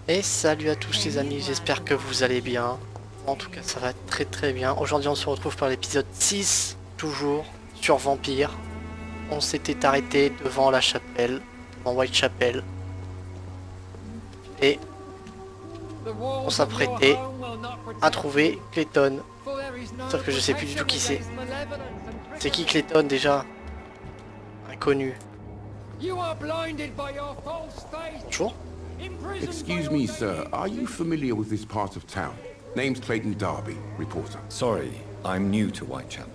Et salut à tous les amis, j'espère que vous allez bien. En tout cas ça va très très bien. Aujourd'hui on se retrouve pour l'épisode 6, toujours sur Vampyr. On s'était arrêté devant la chapelle, devant Whitechapel. Et on s'apprêtait à trouver Clayton. Sauf que je sais plus du tout qui c'est. C'est qui Clayton déjà? Inconnu. Bonjour. Excuse me, sir. Are you familiar with this part of town? Name's Clayton Darby, reporter. Sorry, I'm new to Whitechapel.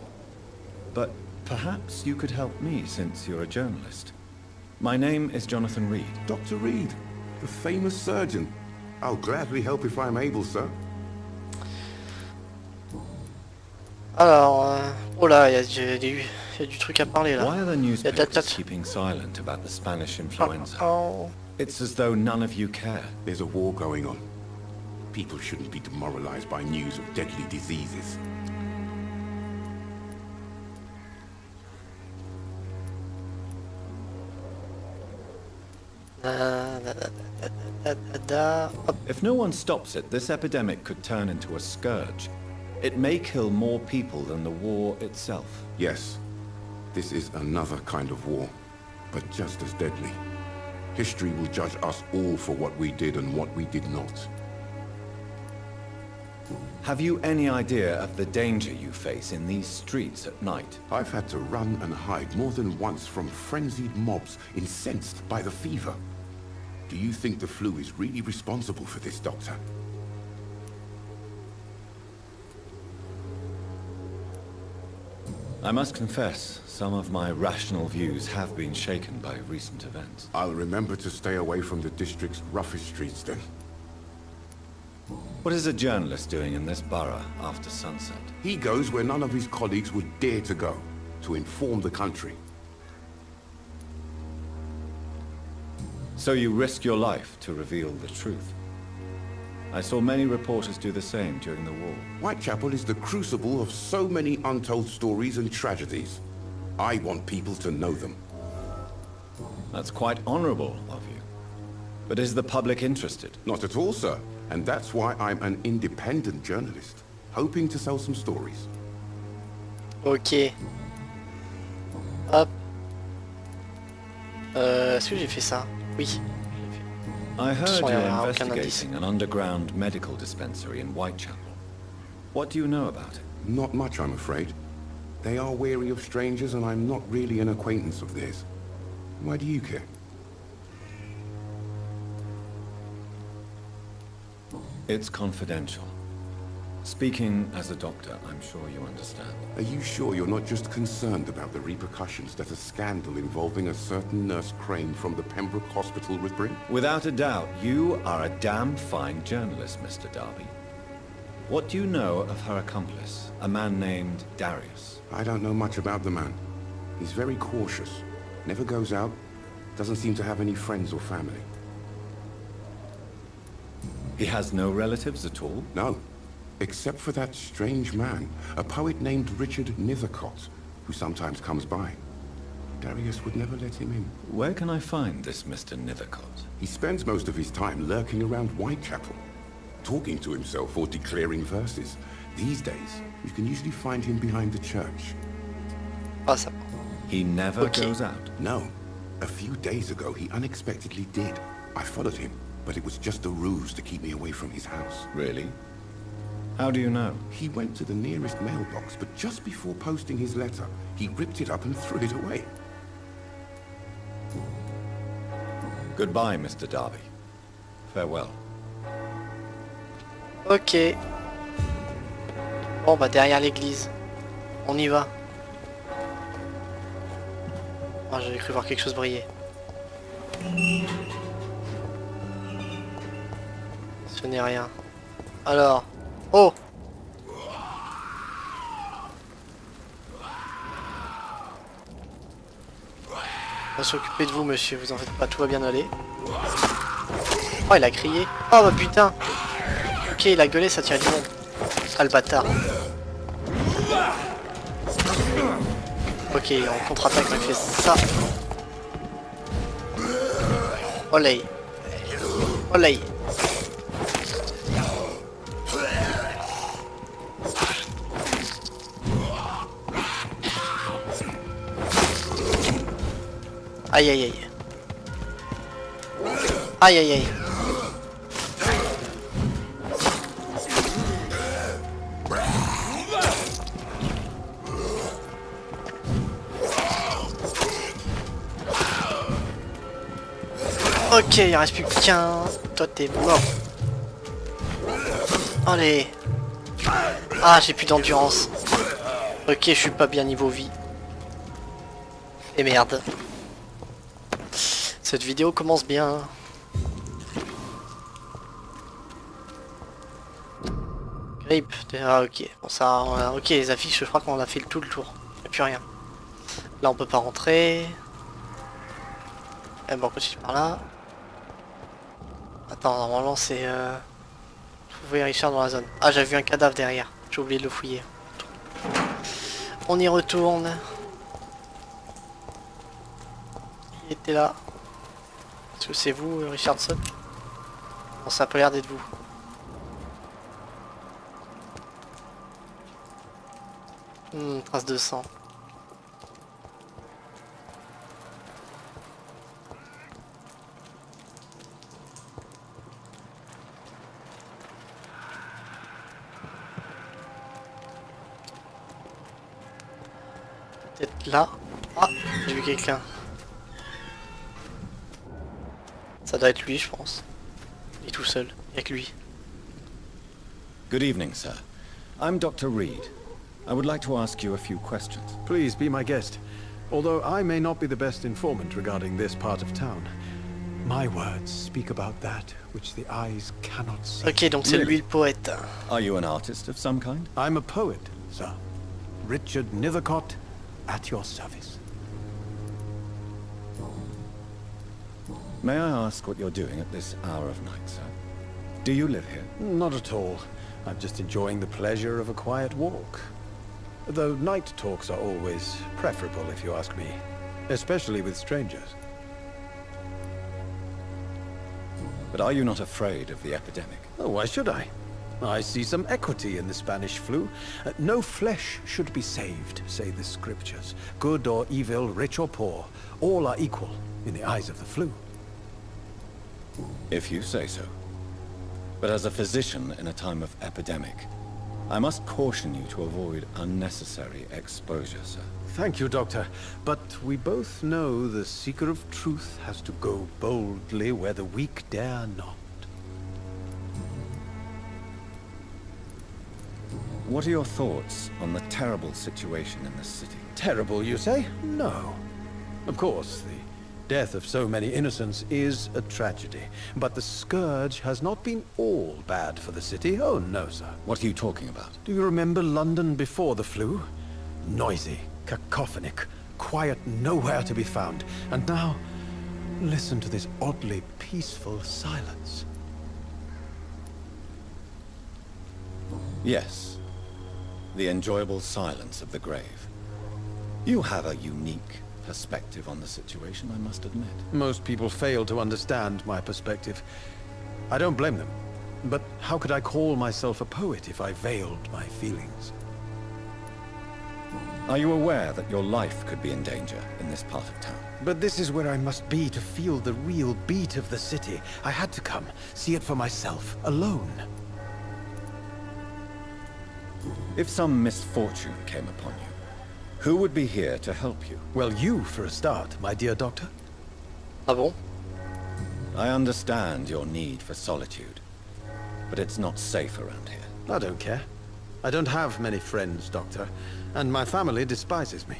But perhaps you could help me since you're a journalist. My name is Jonathan Reed. Dr. Reed, the famous surgeon. I'll gladly help if I'm able, sir. Alors, oh là, il y a du truc à parler là. Why are the Il y a de la newspapers tête. keeping silent about the Spanish influenza? Oh. It's as though none of you care. There's a war going on. People shouldn't be demoralized by news of deadly diseases. Hop. If no one stops it, this epidemic could turn into a scourge. It may kill more people than the war itself. Yes, this is another kind of war, but just as deadly. History will judge us all for what we did and what we did not. Have you any idea of the danger you face in these streets at night? I've had to run and hide more than once from frenzied mobs incensed by the fever. Do you think the flu is really responsible for this, Doctor? I must confess, some of my rational views have been shaken by recent events. I'll remember to stay away from the district's roughest streets then. What is a journalist doing in this borough after sunset? He goes where none of his colleagues would dare to go, to inform the country. So you risk your life to reveal the truth. I saw many reporters do the same during the war. Whitechapel is the crucible of so many untold stories and tragedies. I want people to know them. That's quite honorable of you. But is the public interested? Not at all, sir. And that's why I'm an independent journalist, hoping to sell some stories. Ok. Hop. Est-ce que j'ai fait ça? Oui. I heard Sorry, you're how can I investigating an underground medical dispensary in Whitechapel. What do you know about it? Not much, I'm afraid. They are wary of strangers, and I'm not really an acquaintance of theirs. Why do you care? It's confidential. Speaking as a doctor, I'm sure you understand. Are you sure you're not just concerned about the repercussions that a scandal involving a certain Nurse Crane from the Pembroke Hospital would bring? Without a doubt, you are a damn fine journalist, Mr. Darby. What do you know of her accomplice, a man named Darius? I don't know much about the man. He's very cautious, never goes out, doesn't seem to have any friends or family. He has no relatives at all? No, except for that strange man, a poet named Richard Nethercott, who sometimes comes by. Darius would never let him in. Where can I find this Mr. Nethercott? He spends most of his time lurking around Whitechapel, talking to himself or declaring verses. These days, you can usually find him behind the church. Ah, ça. He never Okay. goes out. No, a few days ago he unexpectedly did. I followed him, but it was just a ruse to keep me away from his house. Really? How do you know? He went to the nearest mailbox, but just before posting his letter, he ripped it up and threw it away. Goodbye, Mr. Darby. Farewell. Ok. Bon bah derrière l'église. On y va. Ah, j'avais cru voir quelque chose briller. Ce n'est rien. Alors. Oh! On va s'occuper de vous, monsieur, vous en faites pas, tout va bien aller. Oh, il a crié. Oh bah putain! Ok, il a gueulé, ça tire du monde. Ah, le bâtard. Ok, on contre-attaque, on fait ça. Olay. Olay. Aïe aïe aïe. Aïe aïe aïe. Ok, il reste plus qu'un. Toi t'es mort. Allez. Ah, j'ai plus d'endurance. Ok, je suis pas bien niveau vie. Et merde. Cette vidéo commence bien. Grip. Ah ok. Bon ça. Ok, les affiches, je crois qu'on a fait tout le tour. Il n'y a plus rien. Là on peut pas rentrer. Et bon, on continue par là. Attends, normalement c'est... Trouver Richard dans la zone. Ah, j'ai vu un cadavre derrière. J'ai oublié de le fouiller. On y retourne. Il était là. Est-ce que c'est vous, Richardson? Bon, ça a pas l'air d'être vous. Trace de sang. Peut-être là. Ah, j'ai vu quelqu'un. Ça doit être lui, je pense. Il est tout seul. Il n'y a que lui. Good evening, sir. I'm Dr. Reed. I would like to ask you a few questions. Please be my guest. Although I may not be the best informant regarding this part of town, my words speak about that which the eyes cannot see. Ok, donc c'est lui le poète. Are you an artist of some kind? I'm a poet, sir. Richard Nethercott, at your service. May I ask what you're doing at this hour of night, sir? Do you live here? Not at all. I'm just enjoying the pleasure of a quiet walk. Though night talks are always preferable, if you ask me. Especially with strangers. But are you not afraid of the epidemic? Oh, why should I? I see some equity in the Spanish flu. No flesh should be saved, say the scriptures. Good or evil, rich or poor, all are equal in the eyes of the flu. If you say so. But as a physician in a time of epidemic, I must caution you to avoid unnecessary exposure, sir. Thank you, Doctor. But we both know the seeker of truth has to go boldly where the weak dare not. What are your thoughts on the terrible situation in this city? Terrible, you say? No. Of course, the death of so many innocents is a tragedy. But the scourge has not been all bad for the city. Oh, no, sir. What are you talking about? Do you remember London before the flu? Noisy, cacophonic, quiet nowhere to be found. And now, listen to this oddly peaceful silence. Yes. The enjoyable silence of the grave. You have a unique perspective on the situation, I must admit. Most people fail to understand my perspective. I don't blame them. But how could I call myself a poet if I veiled my feelings? Are you aware that your life could be in danger in this part of town? But this is where I must be to feel the real beat of the city. I had to come, see it for myself, alone. If some misfortune came upon you, who would be here to help you? Well, you for a start, my dear doctor. Ah bon? I understand your need for solitude, but it's not safe around here. I don't care. I don't have many friends, Doctor, and my family despises me.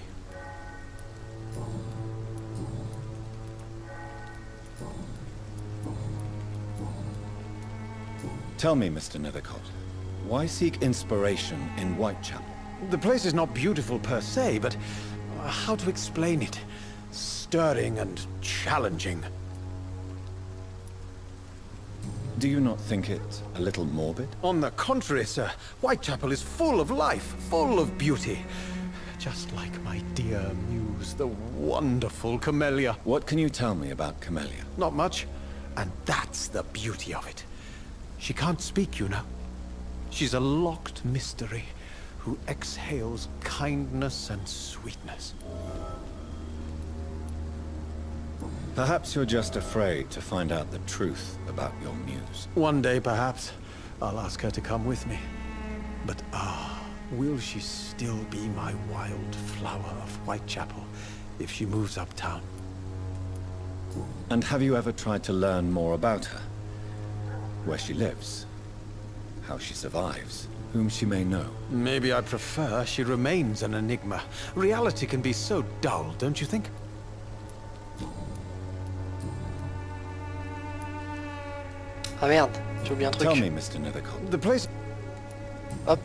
Tell me, Mr. Nethercott, why seek inspiration in Whitechapel? The place is not beautiful per se, but how to explain it? Stirring and challenging. Do you not think it a little morbid? On the contrary, sir. Whitechapel is full of life, full of beauty. Just like my dear muse, the wonderful Camellia. What can you tell me about Camellia? Not much, and that's the beauty of it. She can't speak, you know. She's a locked mystery who exhales kindness and sweetness. Perhaps you're just afraid to find out the truth about your muse. One day, perhaps, I'll ask her to come with me. But will she still be my wild flower of Whitechapel if she moves uptown? And have you ever tried to learn more about her? Where she lives? How she survives? Whom she may know? Maybe I prefer she remains an enigma. Reality can be so dull, don't you think? Ah merde, j'ai oublié un truc. Tell me, Mr. Nethercott. The place...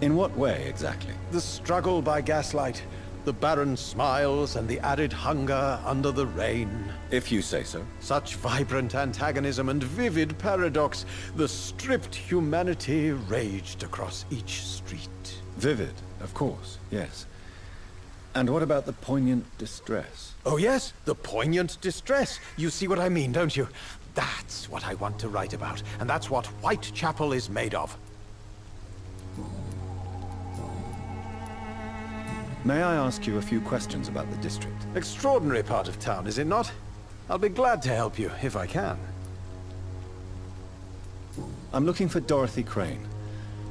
In what way, exactly? The struggle by gaslight. The barren smiles and the added hunger under the rain. If you say so. Such vibrant antagonism and vivid paradox. The stripped humanity raged across each street. Vivid, of course, yes. And what about the poignant distress? Oh yes, the poignant distress. You see what I mean, don't you? That's what I want to write about, and that's what Whitechapel is made of. May I ask you a few questions about the district? Extraordinary part of town, is it not? I'll be glad to help you, if I can. I'm looking for Dorothy Crane,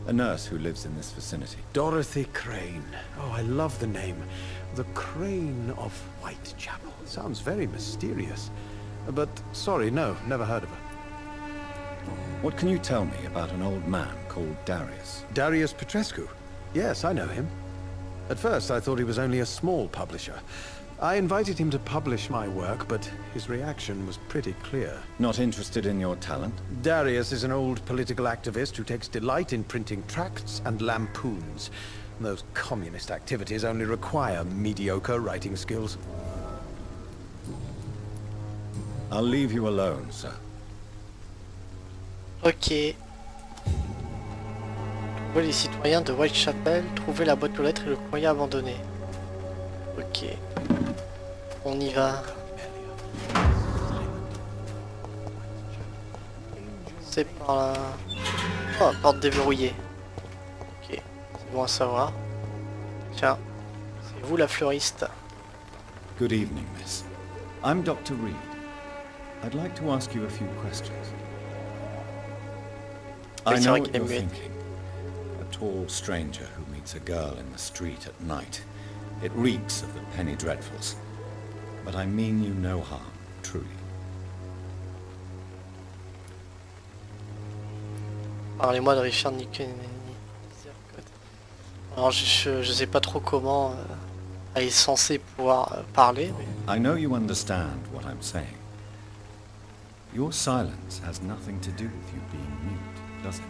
a nurse who lives in this vicinity. Dorothy Crane. Oh, I love the name. The Crane of Whitechapel. Sounds very mysterious. But, sorry, no, never heard of her. What can you tell me about an old man called Darius? Darius Petrescu? Yes, I know him. At first, I thought he was only a small publisher. I invited him to publish my work, but his reaction was pretty clear. Not interested in your talent? Darius is an old political activist who takes delight in printing tracts and lampoons. Those communist activities only require mediocre writing skills. I'll leave you alone, sir. Ok. Trouver les citoyens de Whitechapel, trouver la boîte aux lettres et le courrier abandonné. Ok. On y va. C'est par là. Oh, porte déverrouillée. Ok. C'est bon à savoir. Tiens. C'est vous la fleuriste. Good evening, miss. I'm Dr. Reed. I'd like to ask you a few questions. I know what you're thinking. A tall stranger who meets a girl in the street at night. It reeks of the penny dreadfuls. But I mean you no harm, truly. Parlez-moi de Richard Nick. Alors je sais pas trop comment elle est censée pouvoir parler. Mais... I know you understand what I'm saying. Your silence has nothing to do with you being mute, does it?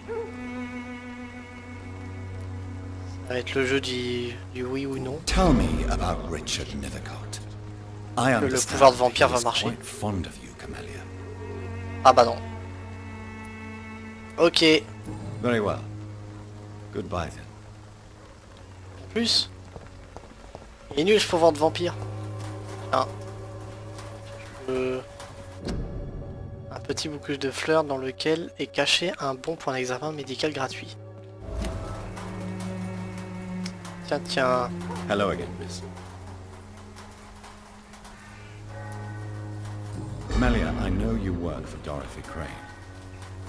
Ça va être le jeu du oui ou non. Tell me about Richard Nethercott. I Le understand pouvoir de vampire he va is marcher. quite fond of you, Camellia. Ah bah non. Ok. Very well. Goodbye then. En plus, il est nul ce pouvoir de vampire. Tiens. Un petit bouquet de fleurs dans lequel est caché un bon point d'examen médical gratuit. Tiens, tiens. Hello again, miss. Camellia, I know you work for Dorothy Crane.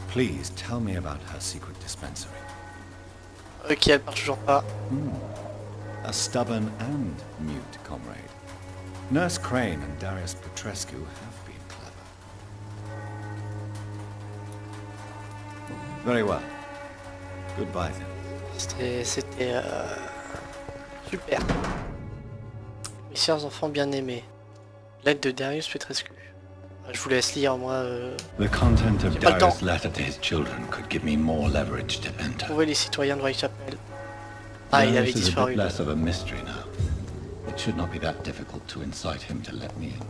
Please tell me about her secret dispensary. Ok, elle part toujours pas. A stubborn and mute comrade. Nurse Crane and Darius Petrescu have been clever. Very well. Goodbye then. C'était super. Mes chers enfants bien-aimés. Lettre de Darius Petrescu. Je vous laisse lire, moi. The content of J'ai pas le temps. Darius' letter to his children could give me more leverage to enter. Trouver les citoyens de Whitechapel. Ah, il avait Darius is a disparu. bit less of a mystery now. It should not be that difficult to incite him to let me in.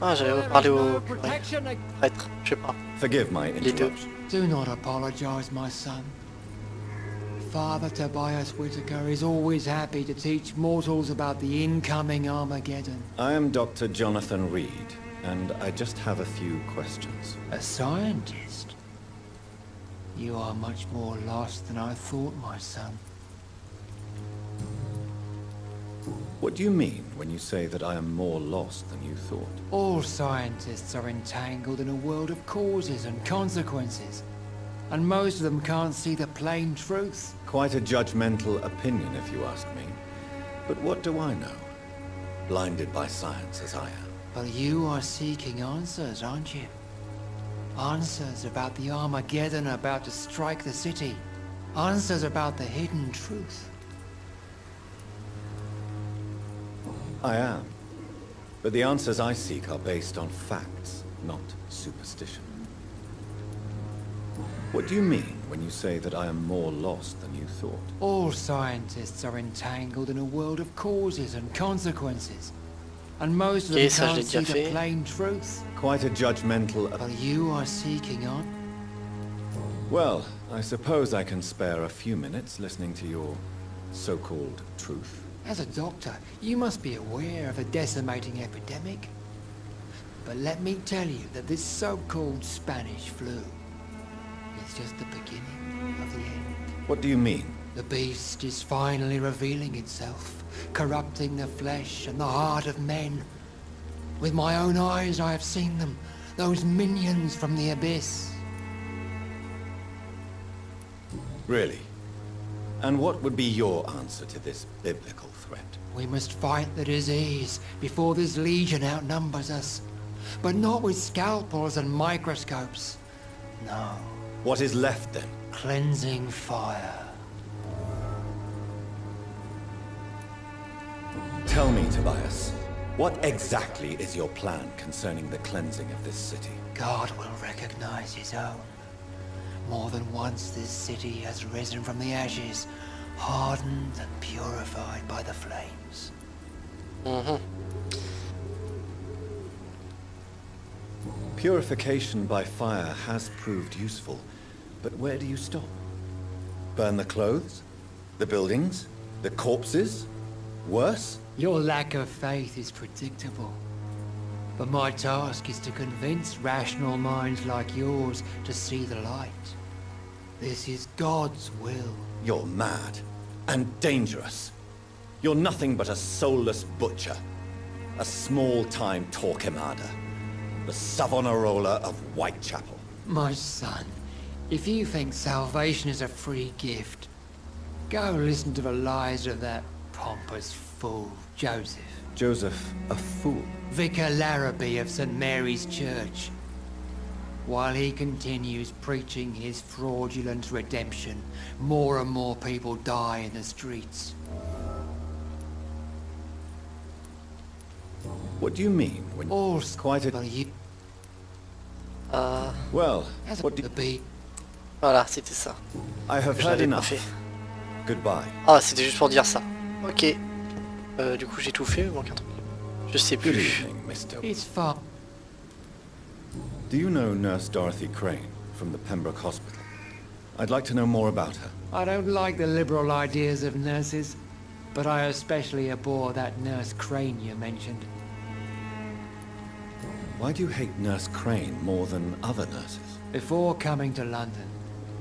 Ah, j'avais reparlé au prêtre, je sais pas. Forgive my Les deux. interruption. Do not apologize, my son. Father Tobias Whitaker is always happy to teach mortals about the incoming Armageddon. I am Dr. Jonathan Reed, and I just have a few questions. A scientist? You are much more lost than I thought, my son. What do you mean when you say that I am more lost than you thought? All scientists are entangled in a world of causes and consequences, and most of them can't see the plain truth. Quite a judgmental opinion, if you ask me. But what do I know? Blinded by science as I am. But you are seeking answers, aren't you? Answers about the Armageddon about to strike the city. Answers about the hidden truth. I am. But the answers I seek are based on facts, not superstition. What do you mean when you say that I am more lost than you thought? All scientists are entangled in a world of causes and consequences, and most of them ça, je l'ai can't see déjà the fait. plain truth. Quite a judgmental... But you are seeking on. Well, I suppose I can spare a few minutes listening to your so-called truth. As a doctor, you must be aware of the decimating epidemic. But let me tell you that this so-called Spanish flu is just the beginning of the end. What do you mean? The beast is finally revealing itself, corrupting the flesh and the heart of men. With my own eyes I have seen them, those minions from the abyss. Really? And what would be your answer to this biblical threat? We must fight the disease before this legion outnumbers us. But not with scalpels and microscopes. No, What is left then? cleansing fire. Tell me, Tobias, what exactly is your plan concerning the cleansing of this city? God will recognize his own. More than once this city has risen from the ashes, hardened and purified by the flames. Purification by fire has proved useful, but where do you stop? Burn the clothes? The buildings? The corpses? Worse? Your lack of faith is predictable. But my task is to convince rational minds like yours to see the light. This is God's will. You're mad and dangerous. You're nothing but a soulless butcher, a small-time Torquemada, the Savonarola of Whitechapel. My son, if you think salvation is a free gift, go listen to the lies of that pompous fool, Joseph. Joseph, a fool. Vicar Larrabee of St. Mary's Church. While he continues preaching his fraudulent redemption, more and more people die in the streets. What do you mean when... All Quite a... but you Well, as what do the beat. Voilà, c'était ça. I have Je heard l'avais pas enough. fait. Goodbye. Ah, c'était juste pour dire ça. Ok. Du coup, j'ai tout fait, il me manque un truc. Je sais Good plus. evening, Mr. It's far. Do you know Nurse Dorothy Crane from the Pembroke Hospital? I'd like to know more about her. I don't like the liberal ideas of nurses, but I especially abhor that Nurse Crane you mentioned. Why do you hate Nurse Crane more than other nurses? Before coming to London,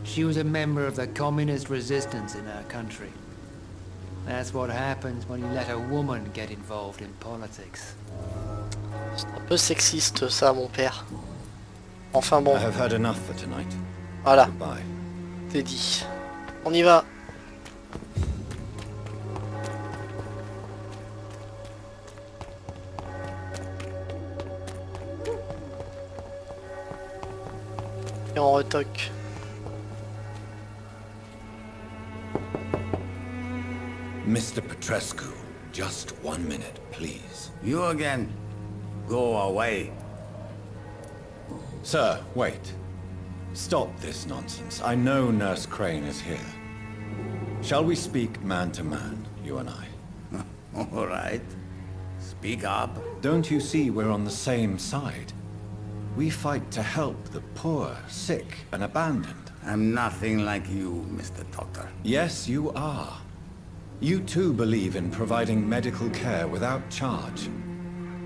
she was a member of the communist resistance in her country. That's what happens when you let a woman get involved in politics. C'est un peu sexiste ça, mon père. Enfin bon, I have heard enough for tonight. voilà, Goodbye. c'est dit. On y va. Et on retoque. Mr. Petrescu, just 1 minute, please. You again? Go away. Sir, wait. Stop this nonsense. I know Nurse Crane is here. Shall we speak man to man, you and I? All right. Speak up. Don't you see we're on the same side? We fight to help the poor, sick, and abandoned. I'm nothing like you, Mr. Doctor. Yes, you are. You too believe in providing medical care without charge.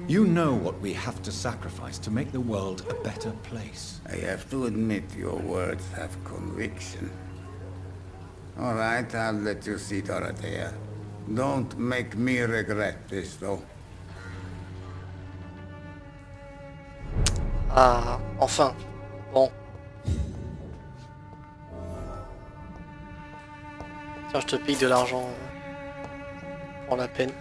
You know what we have to sacrifice to make the world a better place. I have to admit your words have conviction. All right, I'll let you see Dorothea. Don't make me regret this, though. Ah, enfin. Bon. Tiens, je te pique de l'argent pour la peine.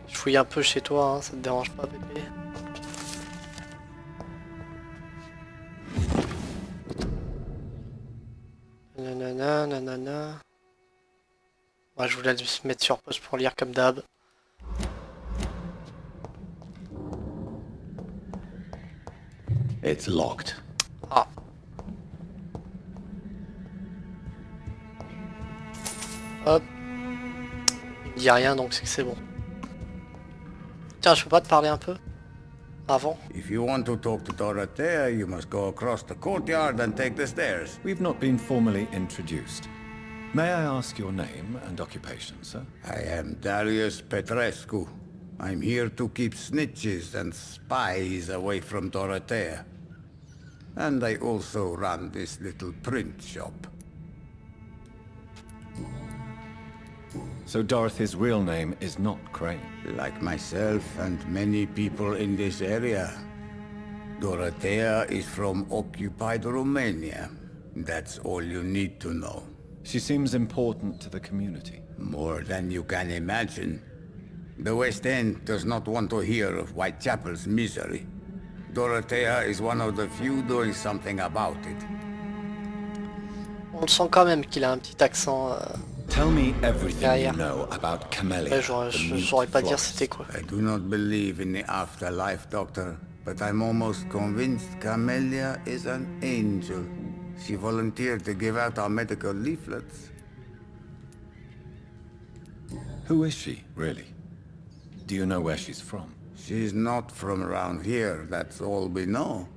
Je fouille un peu chez toi, hein, ça te dérange pas, bébé? Nanana, nanana. Moi, je voulais se mettre sur pause pour lire comme d'hab. It's locked. Ah. Hop. Il me dit rien, donc c'est que c'est bon. Tiens, je peux pas te parler un peu avant? If you want to talk to Dorothea, you must go across the courtyard and take the stairs. We've not been formally introduced. May I ask your name and occupation, sir? I am Darius Petrescu. I'm here to keep snitches and spies away from Dorothea. And I also run this little print shop. So Dorothy's real name is not Crane. Like myself and many people in this area, Dorothea is from occupied Romania. That's all you need to know. She seems important to the community. More than you can imagine. The West End does not want to hear of Whitechapel's misery. Dorothea is one of the few doing something about it. On le sent quand même qu'il a un petit accent. Tell me everything Derrière. you know about Camellia. Ouais, the je mute saurais pas dire florist. c'était quoi. I do not believe in the afterlife, Doctor, but I'm almost convinced Camellia is an angel. She volunteered to give out our medical leaflets. Who is she, really? Do you know where she's from? She's not from around here, that's all we know.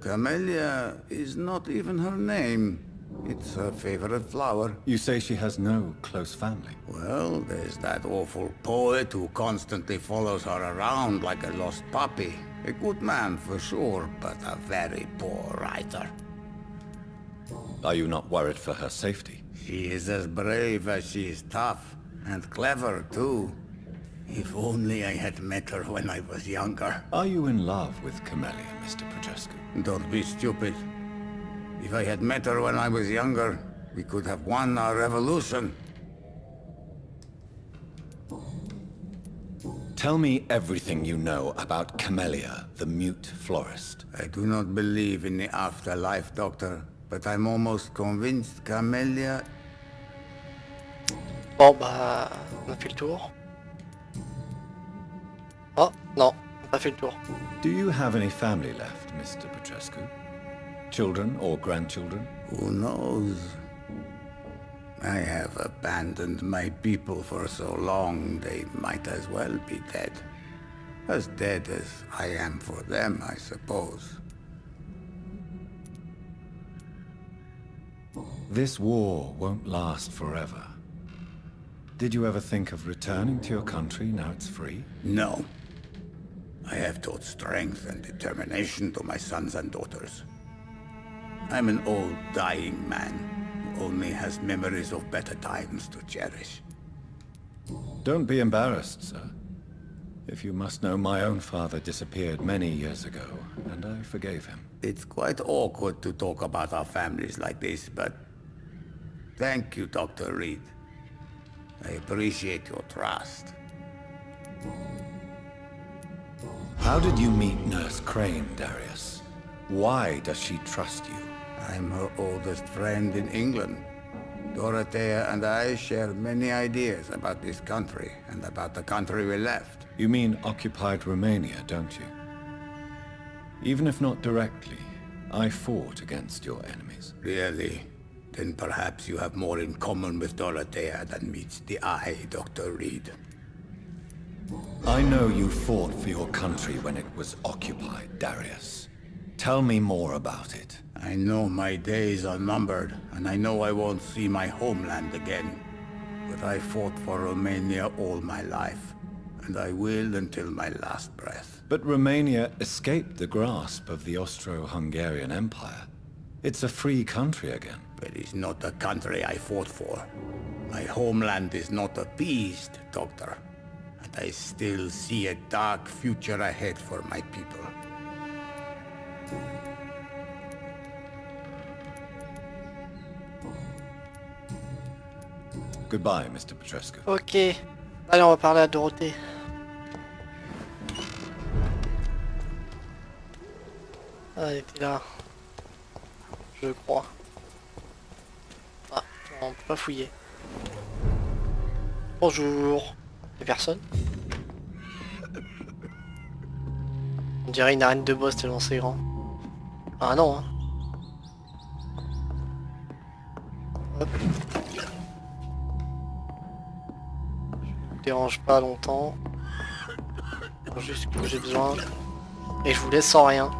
Camellia is not even her name. It's her favorite flower. You say she has no close family. Well, there's that awful poet who constantly follows her around like a lost puppy. A good man for sure, but a very poor writer. Are you not worried for her safety? She is as brave as she is tough, and clever too. If only I had met her when I was younger. Are you in love with Camellia, Mr. Petrescu? Don't be stupid. If I had met her when I was younger, we could have won our revolution. Tell me everything you know about Camellia, the mute florist. I do not believe in the afterlife, Doctor, but I'm almost convinced Camellia... Bon bah, on a fait le tour. Oh, non, on n'a pas fait le tour. Do you have any family left, Mr. Petrescu? Children or grandchildren? Who knows? I have abandoned my people for so long, they might as well be dead. As dead as I am for them, I suppose. This war won't last forever. Did you ever think of returning to your country now it's free? No. I have taught strength and determination to my sons and daughters. I'm an old, dying man who only has memories of better times to cherish. Don't be embarrassed, sir. If you must know, my own father disappeared many years ago, and I forgave him. It's quite awkward to talk about our families like this, but... Thank you, Dr. Reed. I appreciate your trust. How did you meet Nurse Crane, Darius? Why does she trust you? I'm her oldest friend in England. Dorothea and I share many ideas about this country and about the country we left. You mean occupied Romania, don't you? Even if not directly, I fought against your enemies. Really? Then perhaps you have more in common with Dorothea than meets the eye, Dr. Reed. I know you fought for your country when it was occupied, Darius. Tell me more about it. I know my days are numbered, and I know I won't see my homeland again. But I fought for Romania all my life, and I will until my last breath. But Romania escaped the grasp of the Austro-Hungarian Empire. It's a free country again. But it's not the country I fought for. My homeland is not appeased, Doctor. And I still see a dark future ahead for my people. Goodbye, Mr. Petrescu. Ok. Allez, on va parler à Dorothée. Ah, elle était là. Je crois. Ah, on peut pas fouiller. Bonjour. Y'a personne? On dirait une arène de boss tellement c'est grand. Ah non, hein. Hop. Je ne dérange pas longtemps. Juste que j'ai besoin. Et je vous laisse sans rien.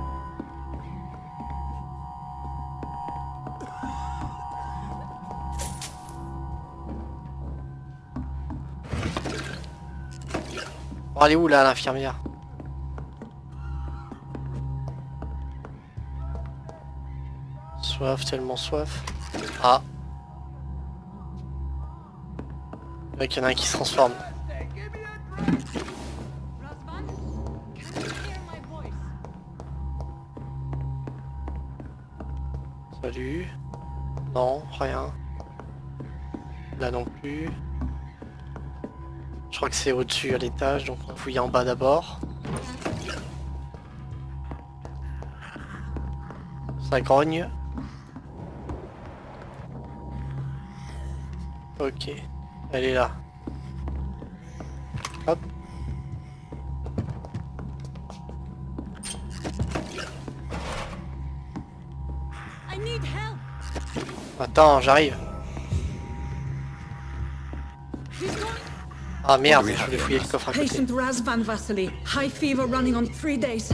Bon, elle est où là l'infirmière? Soif, tellement soif. Ah. Il y en a un qui se transforme. Salut. Non, rien. Là non plus. Je crois que c'est au-dessus à l'étage, donc on fouille en bas d'abord. Ça grogne. Ok, elle est là. Hop. Attends, j'arrive. Ah merde, je voulais fouiller le coffre à côté. Patient Razvan Vasily, high fever running on 3 days.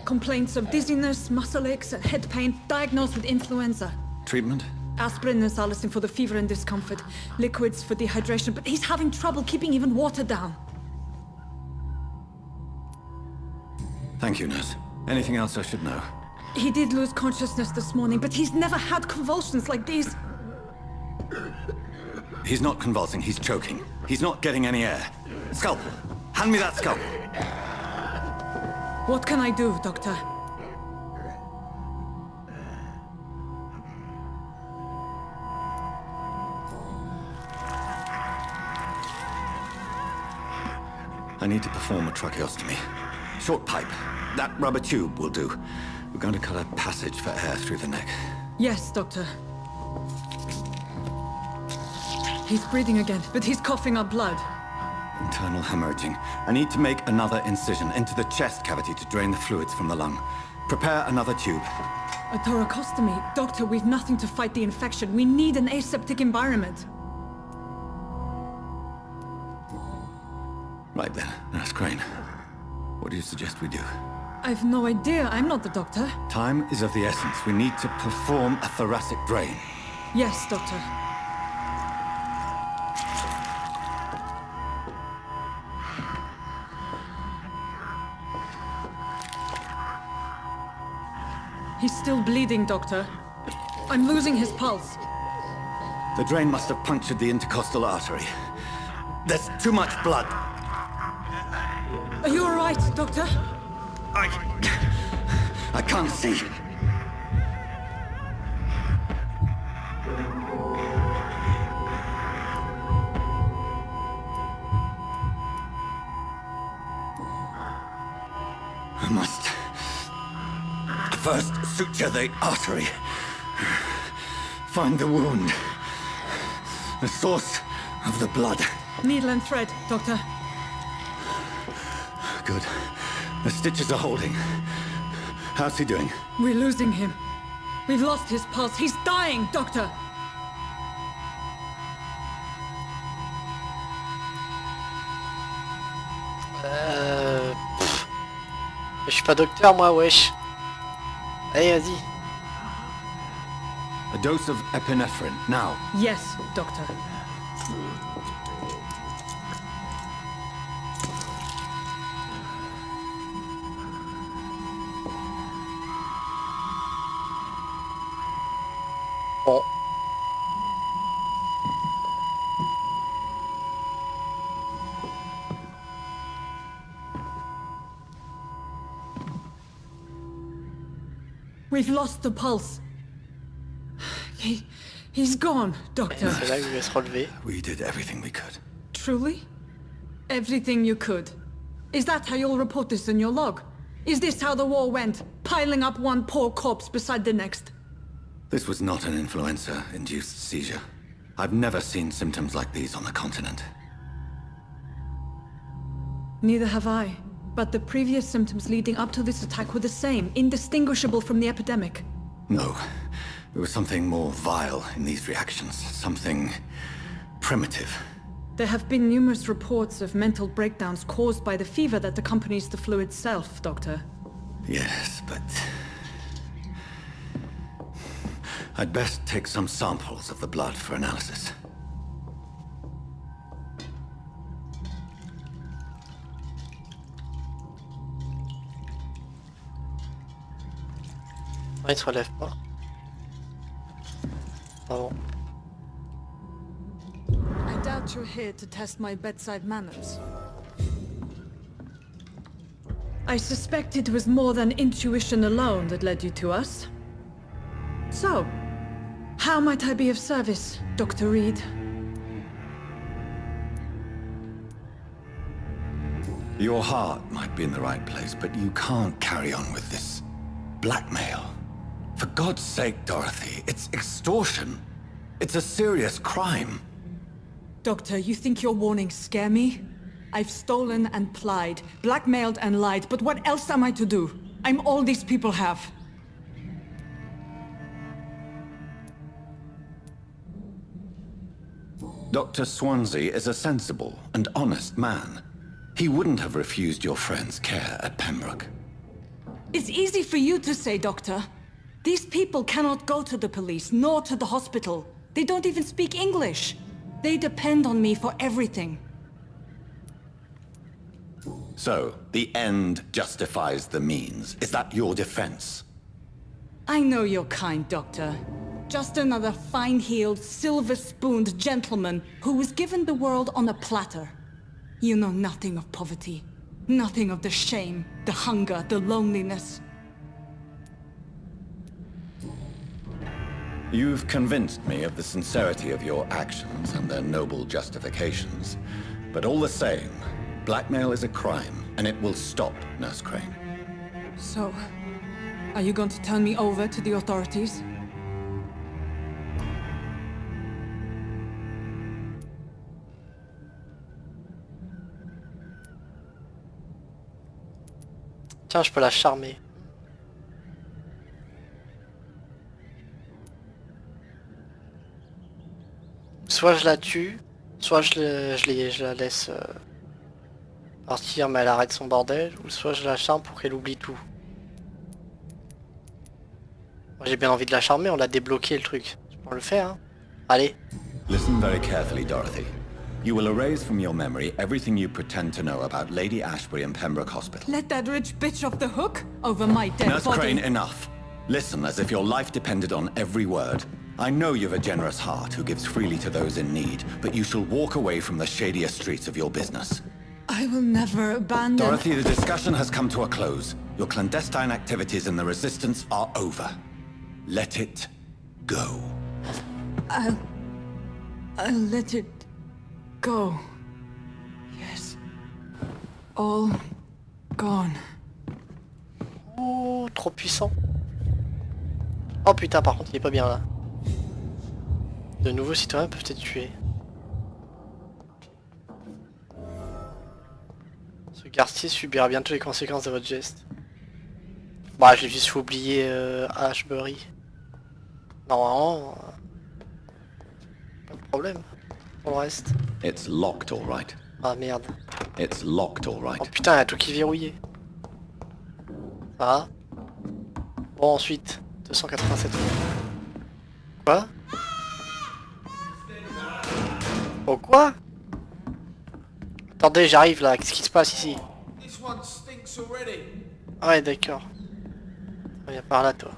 Complaints of dizziness, muscle aches, and head pain, diagnosed with influenza. Treatment? Aspirin and salicin for the fever and discomfort. Liquids for dehydration, but he's having trouble keeping even water down. Thank you, nurse. Anything else I should know? He did lose consciousness this morning, but he's never had convulsions like these. He's not convulsing, he's choking. He's not getting any air. Scalpel! Hand me that scalpel! What can I do, Doctor? I need to perform a tracheostomy. Short pipe. That rubber tube will do. We're going to cut a passage for air through the neck. Yes, Doctor. He's breathing again, but he's coughing up blood. Internal hemorrhaging. I need to make another incision into the chest cavity to drain the fluids from the lung. Prepare another tube. A thoracostomy? Doctor, we've nothing to fight the infection. We need an aseptic environment. Right then, Nurse Crane. What do you suggest we do? I've no idea. I'm not the doctor. Time is of the essence. We need to perform a thoracic drain. Yes, Doctor. He's still bleeding, Doctor. I'm losing his pulse. The drain must have punctured the intercostal artery. There's too much blood. Are you all right, Doctor? I can't see. I must first suture the artery. Find the wound. The source of the blood. Needle and thread, Doctor. Good. The stitches are holding. How's he doing? We're losing him. We've lost his pulse. He's dying, Doctor! Je suis pas docteur moi, wesh. Allez, vas-y. A dose of epinephrine, now. Yes, Doctor. We've lost the pulse. He's gone, Doctor. C'est là où il va se relever. We did everything we could. Truly? Everything you could. Is that how you'll report this in your log? Is this how the war went? Piling up one poor corpse beside the next? This was not an influenza-induced seizure. I've never seen symptoms like these on the continent. Neither have I. But the previous symptoms leading up to this attack were the same, indistinguishable from the epidemic. No. There was something more vile in these reactions. Something primitive. There have been numerous reports of mental breakdowns caused by the fever that accompanies the flu itself, Doctor. Yes, but... I'd best take some samples of the blood for analysis. Ouais, il se relève pas. Ah bon. I doubt you're here to test my bedside manners. I suspect it was more than intuition alone that led you to us. So, how might I be of service, Dr. Reed? Your heart might be in the right place, but you can't carry on with this blackmail. For God's sake, Dorothy, it's extortion. It's a serious crime. Doctor, you think your warnings scare me? I've stolen and plied, blackmailed and lied, but what else am I to do? I'm all these people have. Dr. Swansea is a sensible and honest man. He wouldn't have refused your friend's care at Pembroke. It's easy for you to say, Doctor. These people cannot go to the police, nor to the hospital. They don't even speak English. They depend on me for everything. So, the end justifies the means. Is that your defense? I know you're kind, Doctor. Just another fine-heeled, silver-spooned gentleman who was given the world on a platter. You know nothing of poverty. Nothing of the shame, the hunger, the loneliness. You've convinced me of the sincerity of your actions and their noble justifications. But all the same, blackmail is a crime, and it will stop, Nurse Crane. So, are you going to turn me over to the authorities? Tiens, je peux la charmer. Soit je la tue, soit je la laisse partir mais elle arrête son bordel, ou soit je la charme pour qu'elle oublie tout. Moi j'ai bien envie de la charmer, on l'a débloqué le truc. On le fait hein. Allez. Listen very carefully, Dorothy. You will erase from your memory everything you pretend to know about Lady Ashbury and Pembroke Hospital. Let that rich bitch off the hook over my dead Nurse body. Crane, enough. Listen as if your life depended on every word. I know you've a generous heart who gives freely to those in need, but you shall walk away from the shadier streets of your business. I will never abandon... Dorothy, the discussion has come to a close. Your clandestine activities in the Resistance are over. Let it go. I'll let it go. Yes. All gone. Oh, trop puissant. Oh putain, par contre, il est pas bien là. De nouveaux citoyens peuvent être tués. Ce quartier subira bientôt les conséquences de votre geste. Bah, j'ai juste oublié Ashbury. Normalement, pas de problème pour le reste. It's locked, all right. Ah merde. It's locked, all right. Oh putain, il y a tout qui est verrouillé. Ça va. Bon, ensuite, 287 euros. Quoi? Oh quoi? Attendez, j'arrive là, qu'est-ce qui se passe ici? Ah ouais, d'accord. Viens par là, toi.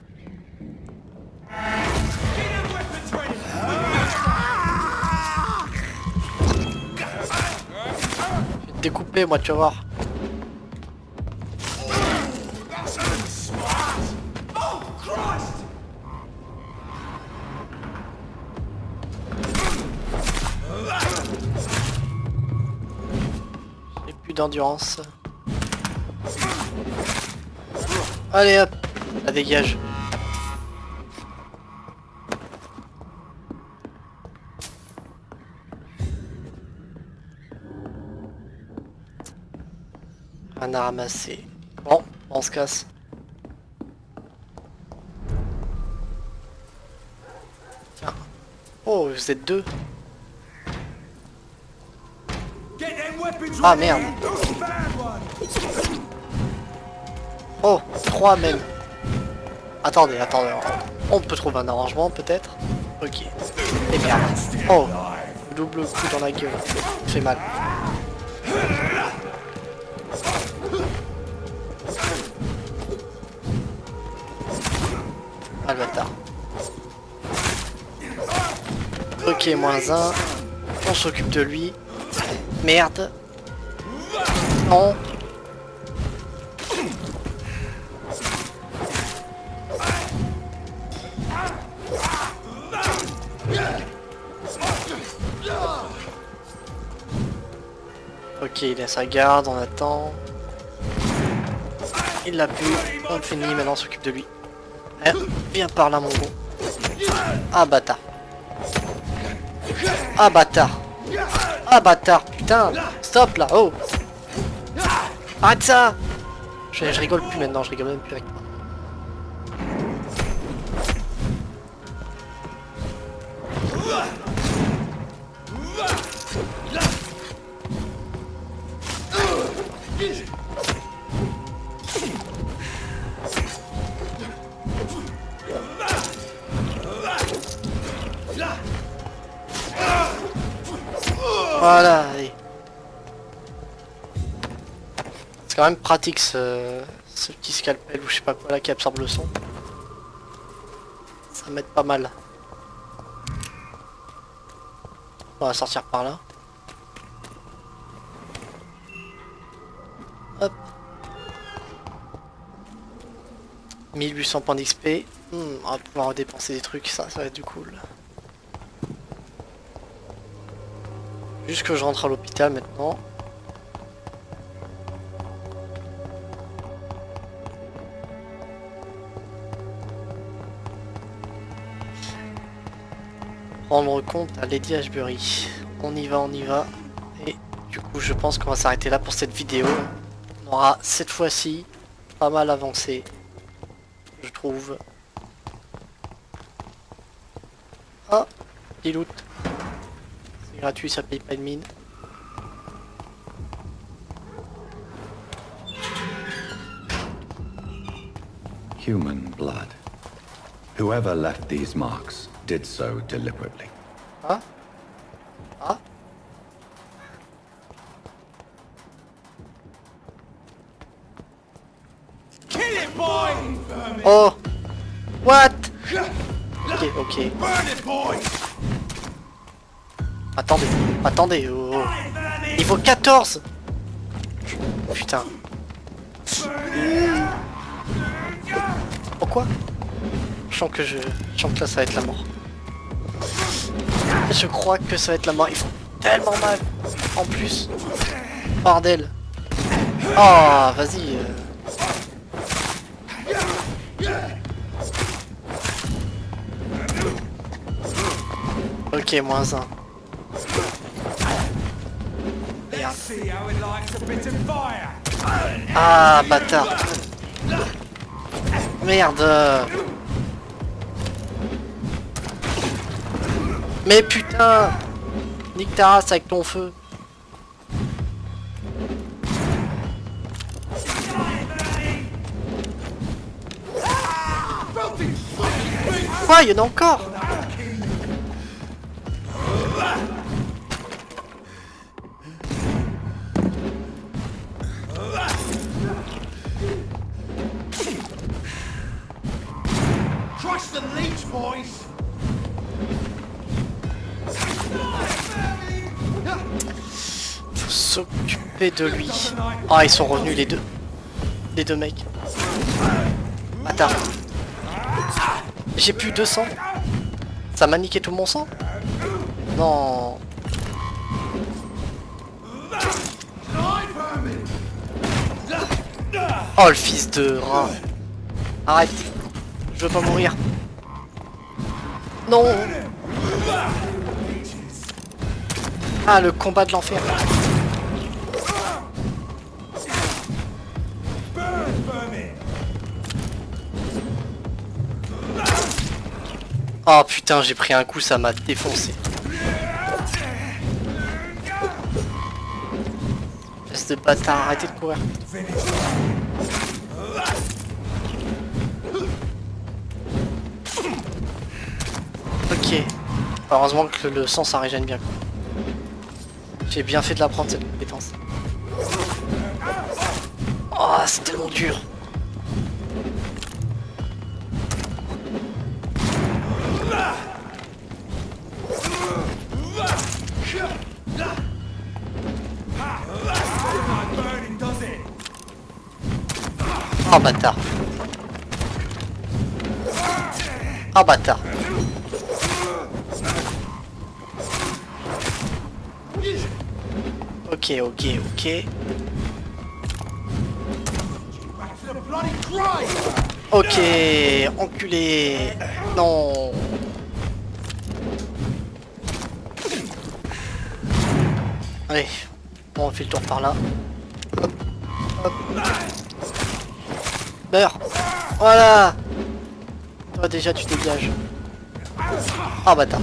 Je vais te découper, moi, tu vas voir. Plus d'endurance. Allez hop, la dégage. Rien à ramasser. Bon, on se casse. Tiens. Oh, vous êtes deux. Ah merde. Oh, 3 même. Attendez, on peut trouver un arrangement peut-être. Ok. Et merde. Oh, double coup dans la gueule. Ça fait mal. Ah le bâtard. Ok, -1. On s'occupe de lui. Merde. Non. Ok, il a sa garde, on attend. Il l'a pu, on finit, maintenant on s'occupe de lui. Eh, viens par là mon gros. Ah bâtard. Ah bâtard. Ah bâtard, putain. Stop là, oh. Arrête ça. Je rigole plus maintenant, je rigole même plus avec toi. Voilà, allez. C'est quand même pratique ce petit scalpel ou je sais pas quoi là qui absorbe le son. Ça m'aide pas mal. On va sortir par là. Hop. 1800 points d'XP. On va pouvoir dépenser des trucs, ça va être du cool. Juste que je rentre à l'hôpital maintenant. Rendre compte à Lady Ashbury. On y va. Et du coup je pense qu'on va s'arrêter là pour cette vidéo. On aura cette fois-ci pas mal avancé. Je trouve. Ah, petit loot. C'est gratuit, ça paye pas de mine. Human blood. Whoever left these marks did so deliberately. Ah. Ah. Oh. What? Ok. Attendez. Oh. Niveau 14. Putain. Pourquoi? Je sens que là ça va être la mort. Je crois que ça va être la mort. Ils font tellement mal. En plus. Bordel. Oh, vas-y. Ok, -1. Merde. Ah, bâtard. Merde. Mais putain. Nique ta race avec ton feu. Quoi, il y en a encore? Faut s'occuper de lui. Ah, ils sont revenus les deux. Les deux mecs. Attends. J'ai plus 200. Ça m'a niqué tout mon sang. Non. Oh le fils de rat. Arrête. Je veux pas mourir. Non. Ah, le combat de l'enfer. Oh putain, j'ai pris un coup, ça m'a défoncé. Espèce de bâtard, arrêtez de courir. Ok. Heureusement que le sang ça régène bien. J'ai bien fait de la prendre cette compétence. Oh, c'est tellement dur. Oh bâtard. Oh bâtard. Ok, ok, ok. Ok, enculé. Non. Allez, bon, on fait le tour par là. Hop, hop. Meurs. Voilà. Toi déjà tu dégages. Ah bâtard.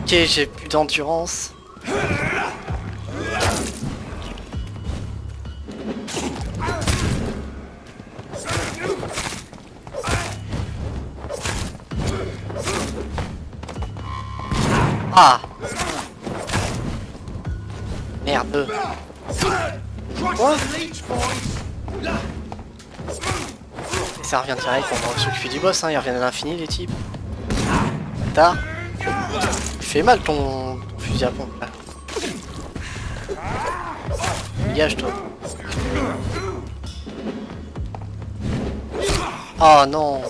Ok, j'ai plus d'endurance. Ah. Merde. Quoi? Et ça revient direct, on va s'occuper du boss, hein, ils reviennent à l'infini les types. Bâtard. Il fait mal ton fusil à pompe là. Dégage toi. Oh non.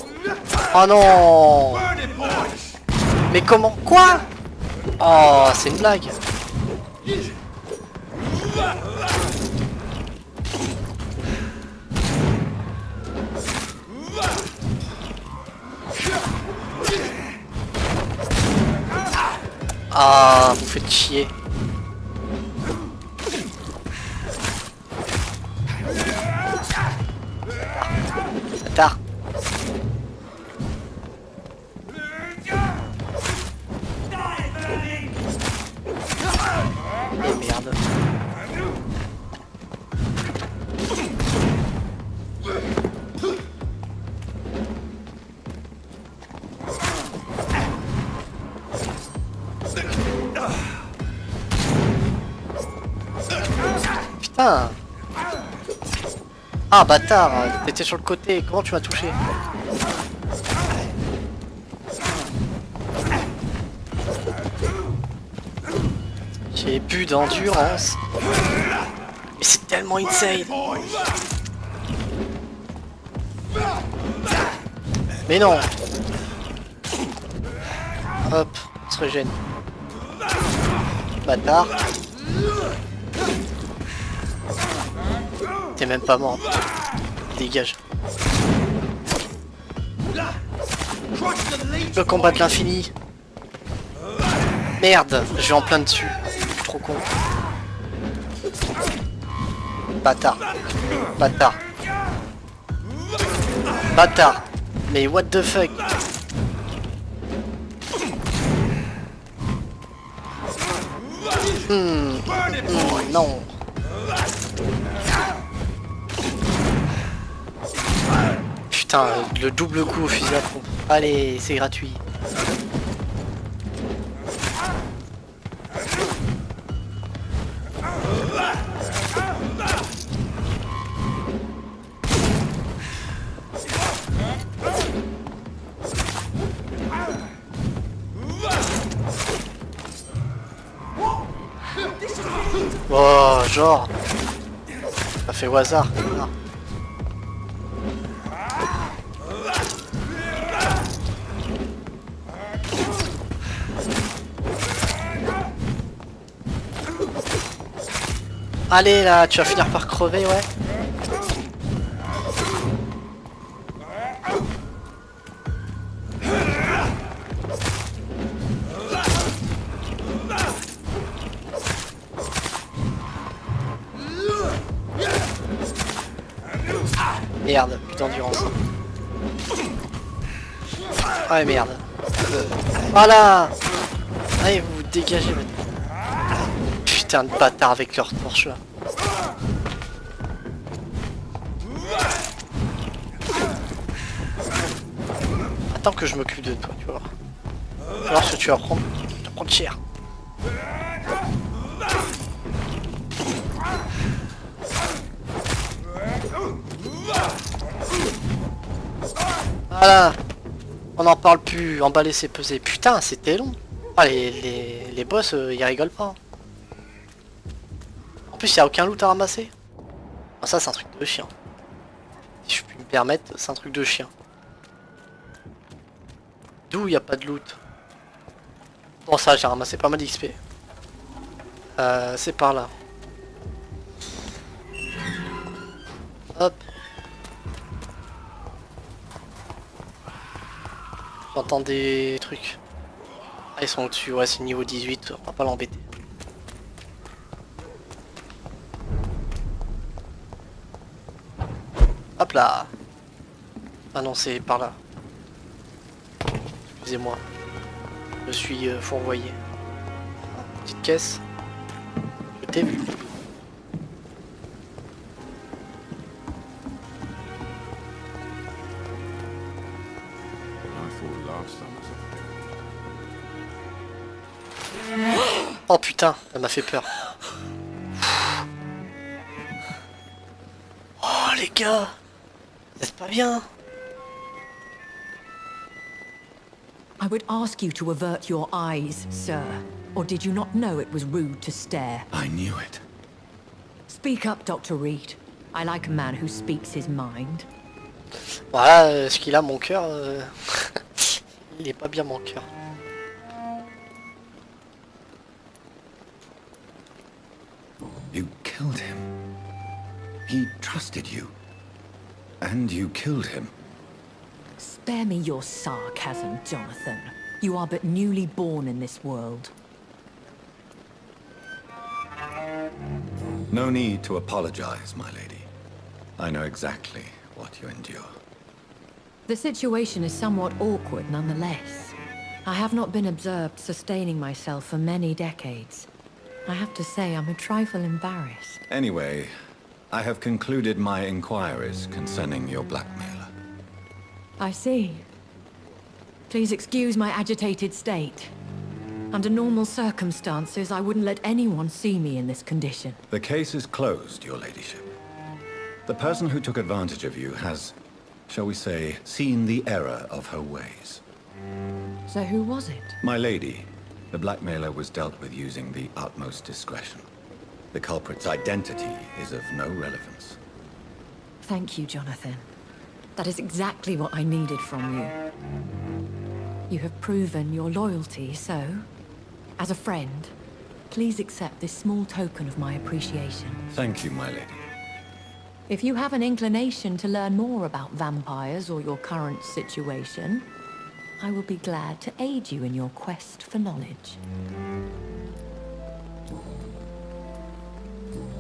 Oh non. Mais comment? Quoi? Oh, c'est une blague. Ah, vous faites chier. Bâtard. Oh merde. Putain. Ah bâtard, t'étais sur le côté, comment tu m'as touché? J'ai plus d'endurance. Mais c'est tellement insane. Mais non. Hop, on se régène. Bâtard. T'es même pas mort. Dégage. Le combat de l'infini. Merde, je vais en plein dessus. Je suis trop con. Bâtard. Bâtard. Bâtard. Mais what the fuck? Non. Putain, le double coup au fusil à pompe. Allez, c'est gratuit. Oh, genre. Ça fait au hasard. Ah. Allez là, tu vas finir par crever, ouais. Merde, plus d'endurance. Ouais, merde. Voilà. Allez, vous vous dégagez maintenant. Putain de bâtard avec leur torche là. Attends que je m'occupe de toi, tu vois. Alors ce que tu vas prendre, tu vas prendre cher. Voilà. On n'en parle plus, emballer c'est pesé. Putain, c'était long. Ah, les boss, ils rigolent pas. En plus, il n'y a aucun loot à ramasser. Ah, ça, c'est un truc de chien. Si je puis me permettre, c'est un truc de chien. D'où il n'y a pas de loot? Bon, ça, j'ai ramassé pas mal d'XP. C'est par là. Hop. J'entends des trucs. Ah, ils sont au-dessus, ouais, c'est niveau 18, on va pas l'embêter. Hop là. Ah non, c'est par là. Excusez-moi. Je suis fourvoyé. Petite caisse. Je t'ai vu. Oh putain, elle m'a fait peur. Oh les gars, vous êtes pas bien. I would ask you to avert your eyes, sir. Or did you not know it was rude to stare? I knew it. Speak up, Dr. Reed. I like a man who speaks his mind. Voilà, ce qu'il a mon cœur. Il est pas bien mon cœur. You killed him. He trusted you. And you killed him. Spare me your sarcasm, Jonathan. You are but newly born in this world. No need to apologize, my lady. I know exactly what you endure. The situation is somewhat awkward nonetheless. I have not been observed sustaining myself for many decades. I have to say I'm a trifle embarrassed. Anyway, I have concluded my inquiries concerning your blackmailer. I see. Please excuse my agitated state. Under normal circumstances, I wouldn't let anyone see me in this condition. The case is closed, your ladyship. The person who took advantage of you has, shall we say, seen the error of her ways. So who was it? My lady, the blackmailer was dealt with using the utmost discretion. The culprit's identity is of no relevance. Thank you, Jonathan. That is exactly what I needed from you. You have proven your loyalty, so, as a friend, please accept this small token of my appreciation. Thank you, my lady. If you have an inclination to learn more about vampires or your current situation, I will be glad to aid you in your quest for knowledge.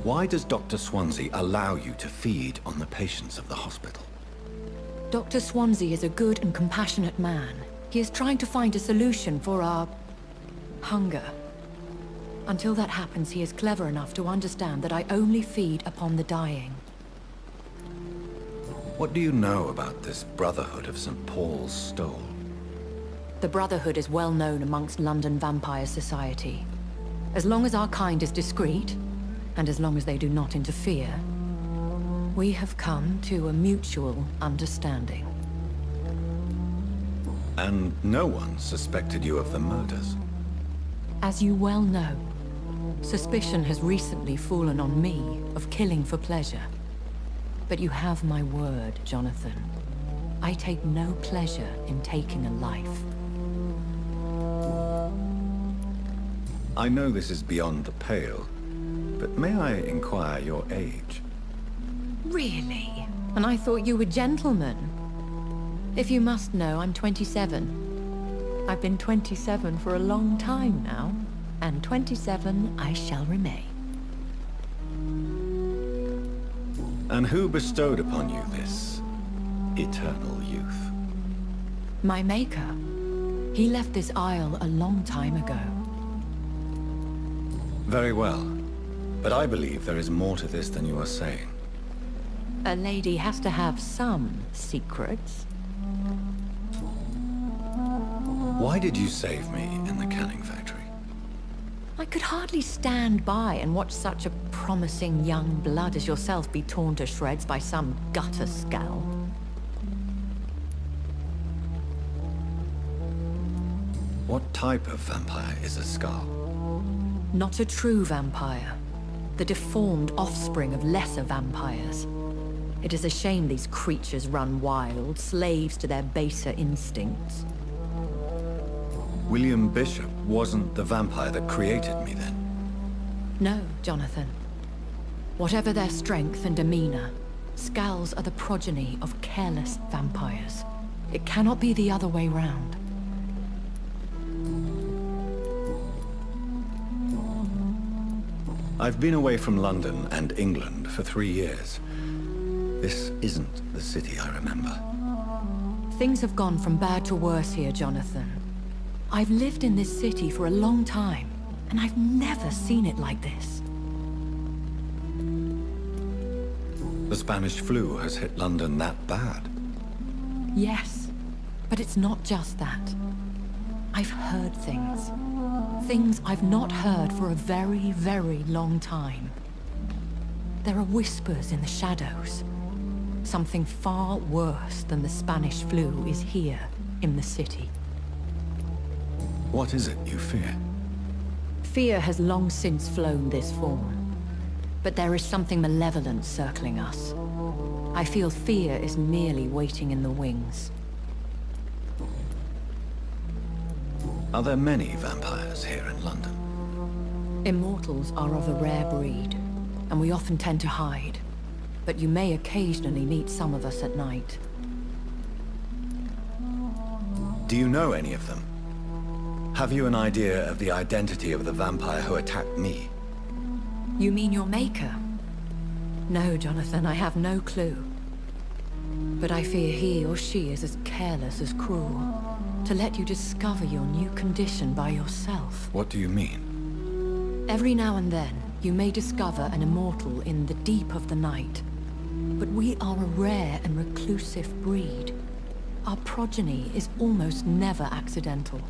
Why does Dr. Swansea allow you to feed on the patients of the hospital? Dr. Swansea is a good and compassionate man. He is trying to find a solution for our hunger. Until that happens, he is clever enough to understand that I only feed upon the dying. What do you know about this Brotherhood of St. Paul's Stole? The Brotherhood is well known amongst London vampire society. As long as our kind is discreet, and as long as they do not interfere, we have come to a mutual understanding. And no one suspected you of the murders? As you well know, suspicion has recently fallen on me of killing for pleasure. But you have my word, Jonathan. I take no pleasure in taking a life. I know this is beyond the pale, but may I inquire your age? Really? And I thought you were gentlemen. If you must know, I'm 27. I've been 27 for a long time now, and 27 I shall remain. And who bestowed upon you this eternal youth? My maker. He left this isle a long time ago. Very well. But I believe there is more to this than you are saying. A lady has to have some secrets. Why did you save me in the canning factory? I could hardly stand by and watch such a promising young blood as yourself be torn to shreds by some gutter scowl. What type of vampire is a Skull? Not a true vampire. The deformed offspring of lesser vampires. It is a shame these creatures run wild, slaves to their baser instincts. William Bishop wasn't the vampire that created me then? No, Jonathan. Whatever their strength and demeanor, Skulls are the progeny of careless vampires. It cannot be the other way round. I've been away from London and England for 3 years. This isn't the city I remember. Things have gone from bad to worse here, Jonathan. I've lived in this city for a long time, and I've never seen it like this. The Spanish flu has hit London that bad. Yes, but it's not just that. I've heard things. Things I've not heard for a very, very long time. There are whispers in the shadows. Something far worse than the Spanish flu is here in the city. What is it you fear? Fear has long since flown this form. But there is something malevolent circling us. I feel fear is merely waiting in the wings. Are there many vampires here in London? Immortals are of a rare breed, and we often tend to hide. But you may occasionally meet some of us at night. Do you know any of them? Have you an idea of the identity of the vampire who attacked me? You mean your maker? No, Jonathan, I have no clue. But I fear he or she is as careless as cruel. To let you discover your new condition by yourself. What do you mean? Every now and then, you may discover an immortal in the deep of the night. But we are a rare and reclusive breed. Our progeny is almost never accidental.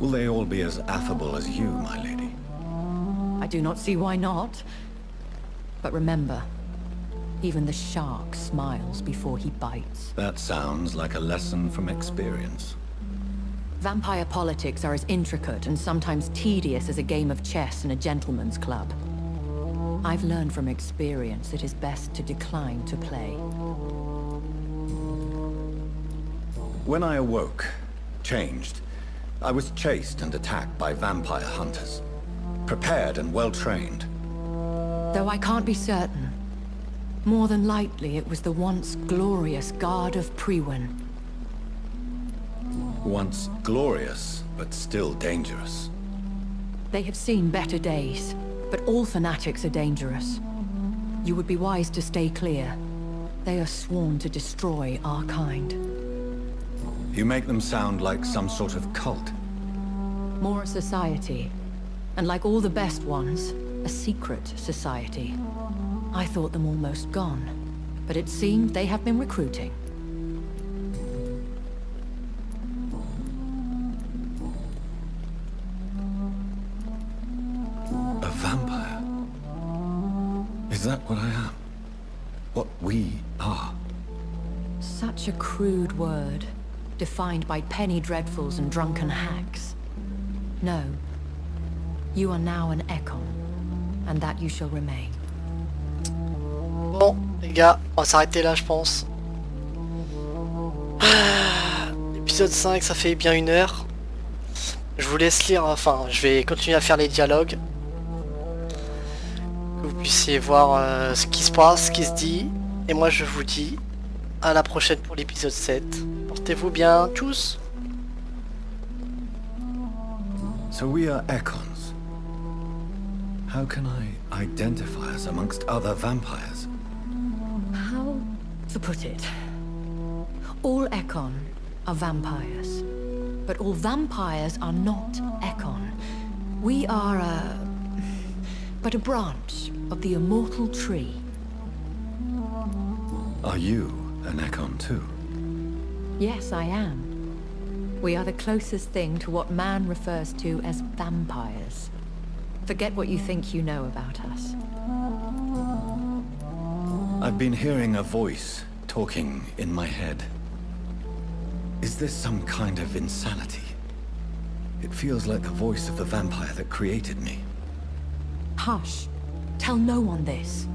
Will they all be as affable as you, my lady? I do not see why not. But remember, even the shark smiles before he bites. That sounds like a lesson from experience. Vampire politics are as intricate and sometimes tedious as a game of chess in a gentleman's club. I've learned from experience it is best to decline to play. When I awoke, changed, I was chased and attacked by vampire hunters. Prepared and well-trained. Though I can't be certain. More than likely, it was the once glorious Guard of Priwen. Once glorious, but still dangerous. They have seen better days, but all fanatics are dangerous. You would be wise to stay clear. They are sworn to destroy our kind. You make them sound like some sort of cult. More a society. And like all the best ones, a secret society. I thought them almost gone, but it seemed they have been recruiting. A vampire? Is that what I am? What we are? Such a crude word, defined by penny dreadfuls and drunken hacks. No. You are now an Ekon, and that you shall remain. Bon, les gars, on va s'arrêter là, je pense. Épisode 5, ça fait bien 1 heure. Je vous laisse lire, enfin, je vais continuer à faire les dialogues. puissiez voir ce qui se passe, ce qui se dit. Et moi je vous dis à la prochaine pour l'épisode 7. Portez-vous bien, tchuss. So we are Ekons. How can I identify us amongst other vampires? How to put it? All Ekon are vampires. But all vampires are not Ekon. We are but a branch of the immortal tree. Are you an Ekon too? Yes, I am. We are the closest thing to what man refers to as vampires. Forget what you think you know about us. I've been hearing a voice talking in my head. Is this some kind of insanity? It feels like the voice of the vampire that created me. Hush. Tell no one this.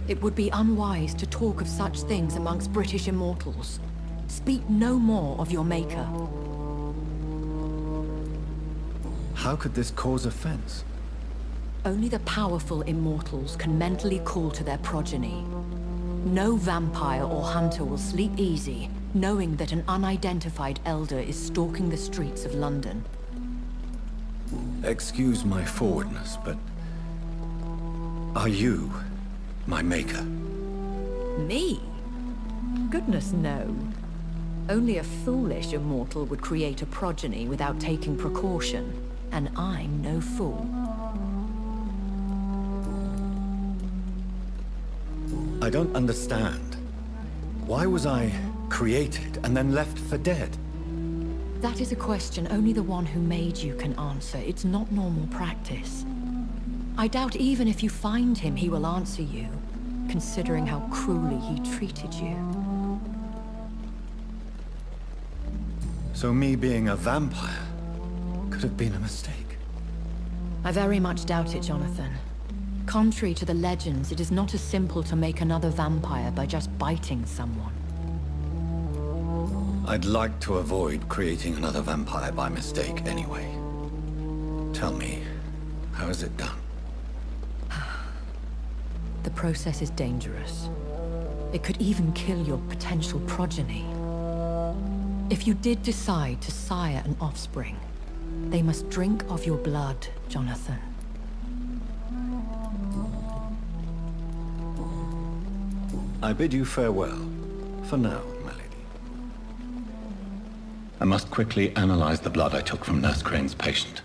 It would be unwise to talk of such things amongst British immortals. Speak no more of your maker. How could this cause offense? Only the powerful immortals can mentally call to their progeny. No vampire or hunter will sleep easy, knowing that an unidentified elder is stalking the streets of London. Excuse my forwardness, but... are you my maker? Me? Goodness, no. Only a foolish immortal would create a progeny without taking precaution, and I'm no fool. I don't understand. Why was I created and then left for dead? That is a question only the one who made you can answer. It's not normal practice. I doubt even if you find him, he will answer you, considering how cruelly he treated you. So me being a vampire could have been a mistake. I very much doubt it, Jonathan. Contrary to the legends, it is not as simple to make another vampire by just biting someone. I'd like to avoid creating another vampire by mistake anyway. Tell me, how is it done? The process is dangerous. It could even kill your potential progeny. If you did decide to sire an offspring, they must drink of your blood, Jonathan. I bid you farewell, for now, my lady. I must quickly analyze the blood I took from Nurse Crane's patient.